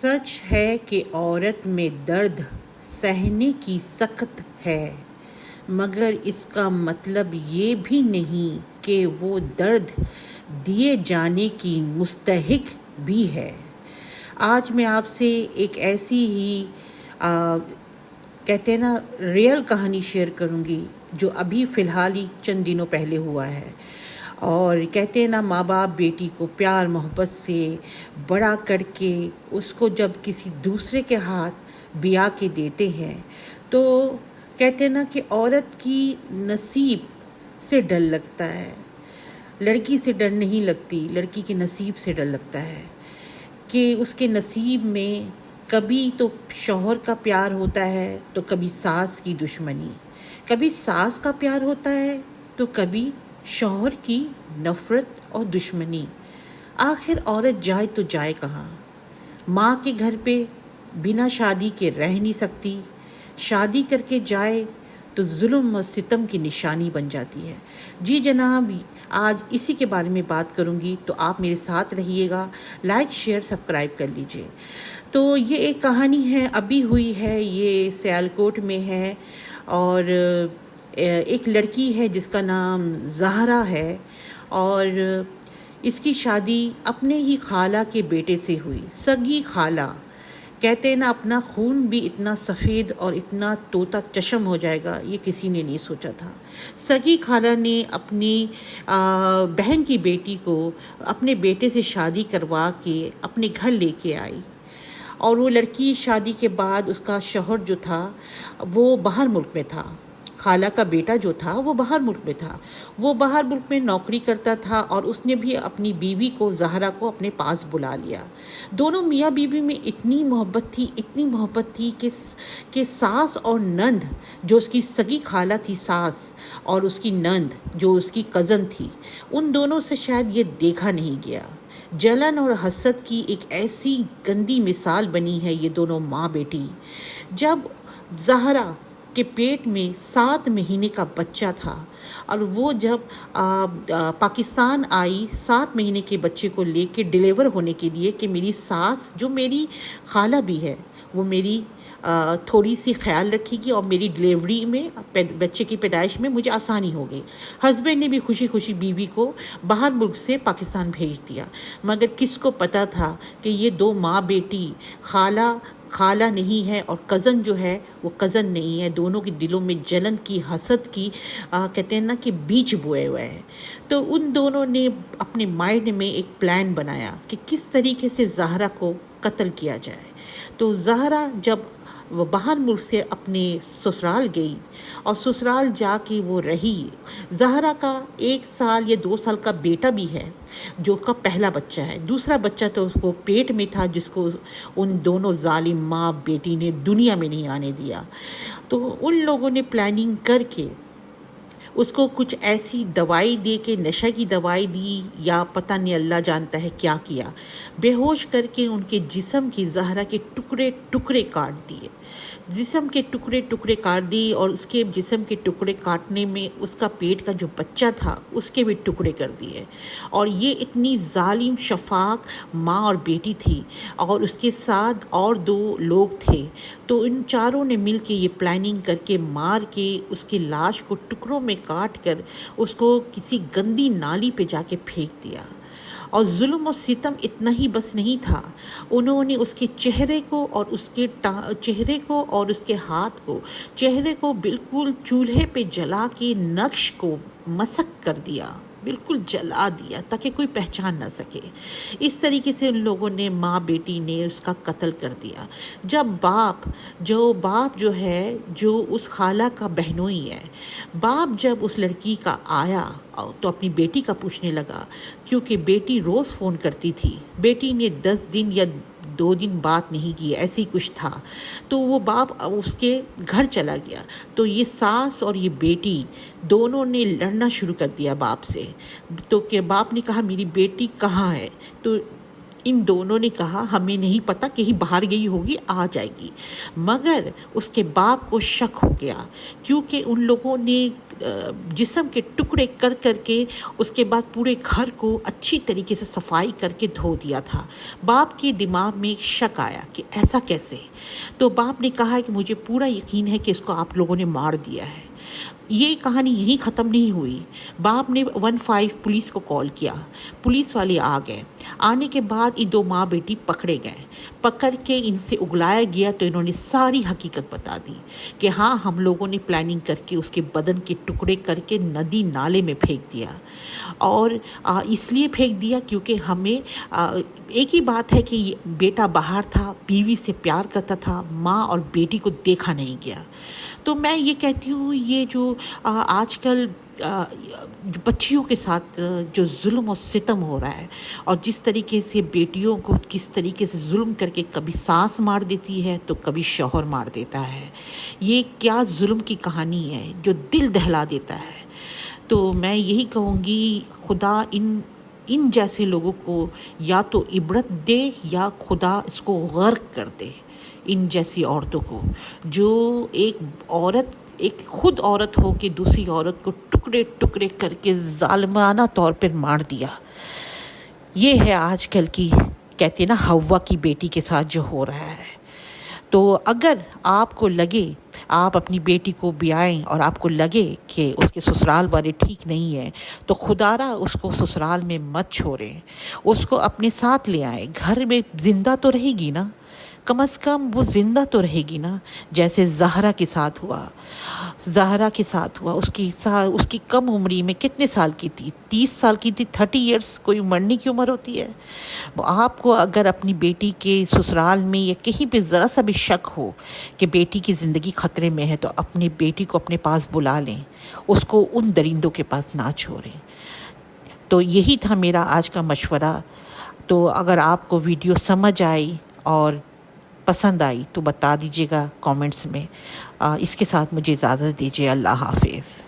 सच है कि औरत में दर्द सहने की सख्त है, मगर इसका मतलब ये भी नहीं कि वो दर्द दिए जाने की मुस्तहिक भी है। आज मैं आपसे एक ऐसी ही कहते हैं ना रियल कहानी शेयर करूँगी जो अभी फ़िलहाल ही चंद दिनों पहले हुआ है। और कहते हैं ना, माँ बाप बेटी को प्यार मोहब्बत से बड़ा करके उसको जब किसी दूसरे के हाथ बिया के देते हैं तो कहते हैं ना कि औरत की नसीब से डर लगता है। लड़की से डर नहीं लगती, लड़की के नसीब से डर लगता है कि उसके नसीब में कभी तो शौहर का प्यार होता है तो कभी सास की दुश्मनी, कभी सास का प्यार होता है तो कभी शौहर की नफ़रत और दुश्मनी। आखिर औरत जाए तो जाए कहाँ? माँ के घर पे बिना शादी के रह नहीं सकती, शादी करके जाए तो जुल्म और सितम की निशानी बन जाती है। जी जनाब, आज इसी के बारे में बात करूँगी, तो आप मेरे साथ रहिएगा, लाइक शेयर सब्सक्राइब कर लीजिए। तो ये एक कहानी है, अभी हुई है, ये सियालकोट में है और एक लड़की है जिसका नाम ज़हरा है और इसकी शादी अपने ही खाला के बेटे से हुई। सगी खाला, कहते हैं ना, अपना खून भी इतना सफ़ेद और इतना तोता चश्म हो जाएगा ये किसी ने नहीं सोचा था। सगी खाला ने अपनी बहन की बेटी को अपने बेटे से शादी करवा के अपने घर लेके आई और वो लड़की शादी के बाद उसका शौहर जो था वो बाहर मुल्क में था। खाला का बेटा जो था वो बाहर मुल्क में था, वो बाहर मुल्क में नौकरी करता था और उसने भी अपनी बीवी को, ज़हरा को, अपने पास बुला लिया। दोनों मियाँ बीवी में इतनी मोहब्बत थी कि सास और नंद, जो उसकी सगी खाला थी सास, और उसकी नंद जो उसकी कज़न थी, उन दोनों से शायद ये देखा नहीं गया। जलन और हसद की एक ऐसी गंदी मिसाल बनी है ये दोनों माँ बेटी। जब ज़हरा के पेट में 7 महीने का बच्चा था और वो जब पाकिस्तान आई 7 महीने के बच्चे को लेके डिलीवर होने के लिए कि मेरी सास, जो मेरी खाला भी है, वो मेरी थोड़ी सी ख्याल रखेगी और मेरी डिलीवरी में, बच्चे की पैदाइश में मुझे आसानी हो गई। हस्बैंड ने भी खुशी खुशी बीवी को बाहर मुल्क से पाकिस्तान भेज दिया, मगर किसको पता था कि ये दो माँ बेटी, खाला नहीं है और कज़न जो है वो कज़न नहीं है, दोनों के दिलों में जलन की, हसद की कहते हैं ना कि बीज बोए हुए है। तो उन दोनों ने अपने माइंड में एक प्लान बनाया कि किस तरीके से ज़हरा को कत्ल किया जाए। तो ज़हरा जब वो बाहर मुल्क से अपने ससुराल गई और ससुराल जाके वो रही, ज़हरा का 1 साल या 2 साल का बेटा भी है जो का पहला बच्चा है। दूसरा बच्चा तो उसको पेट में था जिसको उन दोनों जालिम माँ बेटी ने दुनिया में नहीं आने दिया। तो उन लोगों ने प्लानिंग करके उसको कुछ ऐसी दवाई दे के, नशा की दवाई दी या पता नहीं, अल्लाह जानता है क्या किया, बेहोश करके उनके जिस्म की, ज़हरा के टुकड़े टुकड़े काट दिए, जिस्म के टुकड़े टुकड़े काट दिए और उसके जिस्म के टुकड़े काटने में उसका पेट का जो बच्चा था उसके भी टुकड़े कर दिए। और ये इतनी जालिम शफाक माँ और बेटी थी और उसके साथ और 2 लोग थे। तो इन चारों ने मिल के ये प्लानिंग करके मार के उसकी लाश को टुकड़ों में काट कर उसको किसी गंदी नाली पे जाके फेंक दिया। और जुल्म और सितम इतना ही बस नहीं था, उन्होंने उसके चेहरे को और उसके हाथ को, चेहरे को बिल्कुल चूल्हे पे जला के नक्श को मसक कर दिया, बिल्कुल जला दिया ताकि कोई पहचान ना सके। इस तरीके से उन लोगों ने, माँ बेटी ने, उसका कत्ल कर दिया। जब बाप जो है, जो उस खाला का बहनोई है, बाप जब उस लड़की का आया तो अपनी बेटी का पूछने लगा, क्योंकि बेटी रोज़ फ़ोन करती थी। बेटी ने 10 दिन या 2 दिन बात नहीं की, ऐसे ही कुछ था। तो वो बाप उसके घर चला गया। तो ये सास और ये बेटी दोनों ने लड़ना शुरू कर दिया बाप से। तो कि बाप ने कहा मेरी बेटी कहाँ है? तो ان دونوں نے کہا ہمیں نہیں پتہ، کہیں باہر گئی ہوگی، آ جائے گی۔ مگر اس کے باپ کو شک ہو گیا، کیونکہ ان لوگوں نے جسم کے ٹکڑے کر کر کے اس کے بعد پورے گھر کو اچھی طریقے سے صفائی کر کے دھو دیا تھا۔ باپ کے دماغ میں شک آیا کہ ایسا کیسے؟ تو باپ نے کہا کہ مجھے پورا یقین ہے کہ اس کو آپ لوگوں نے مار دیا ہے۔ یہ کہانی یہیں ختم نہیں ہوئی۔ باپ نے 15 پولیس کو کال کیا، پولیس والے آ گئے۔ آنے کے بعد یہ دو ماں بیٹی پکڑے گئے، پکڑ کے ان سے اگلایا گیا تو انہوں نے ساری حقیقت بتا دی کہ ہاں ہم لوگوں نے پلاننگ کر کے اس کے بدن کے ٹکڑے کر کے ندی نالے میں پھینک دیا، اور اس لیے پھینک دیا کیونکہ ہمیں ایک ہی بات ہے کہ بیٹا باہر تھا، بیوی سے پیار کرتا تھا، ماں اور بیٹی کو دیکھا نہیں گیا۔ تو میں یہ کہتی ہوں یہ جو آج کل بچیوں کے ساتھ جو ظلم و ستم ہو رہا ہے، اور جس طریقے سے بیٹیوں کو کس طریقے سے ظلم کر کے کبھی ساس مار دیتی ہے تو کبھی شوہر مار دیتا ہے، یہ کیا ظلم کی کہانی ہے جو دل دہلا دیتا ہے۔ تو میں یہی کہوں گی خدا ان جیسے لوگوں کو یا تو عبرت دے یا خدا اس کو غرق کر دے، ان جیسی عورتوں کو، جو ایک خود عورت ہو کہ دوسری عورت کو ٹکڑے ٹکڑے کر کے ظالمانہ طور پر مار دیا۔ یہ ہے آج کل کی، کہتے ہیں نا، ہوا کی بیٹی کے ساتھ جو ہو رہا ہے۔ تو اگر آپ کو لگے آپ اپنی بیٹی کو بیائیں اور آپ کو لگے کہ اس کے سسرال والے ٹھیک نہیں ہیں تو خدا را اس کو سسرال میں مت چھوڑیں، اس کو اپنے ساتھ لے آئیں، گھر میں زندہ تو رہے گی نا، کم از کم وہ زندہ تو رہے گی نا، جیسے زہرا کے ساتھ ہوا۔ اس کی کم عمری میں کتنے سال کی تھی؟ 30 سال کی تھی، 30 ایئرس کوئی مرنے کی عمر ہوتی ہے۔ آپ کو اگر اپنی بیٹی کے سسرال میں یا کہیں پہ ذرا سا بھی شک ہو کہ بیٹی کی زندگی خطرے میں ہے تو اپنی بیٹی کو اپنے پاس بلا لیں، اس کو ان درندوں کے پاس نہ چھوڑیں۔ تو یہی تھا میرا آج کا مشورہ۔ تو اگر آپ کو ویڈیو سمجھ آئی اور پسند آئی تو بتا دیجیے گا کامنٹس میں۔ اس کے ساتھ مجھے اجازت دیجیے، اللہ حافظ۔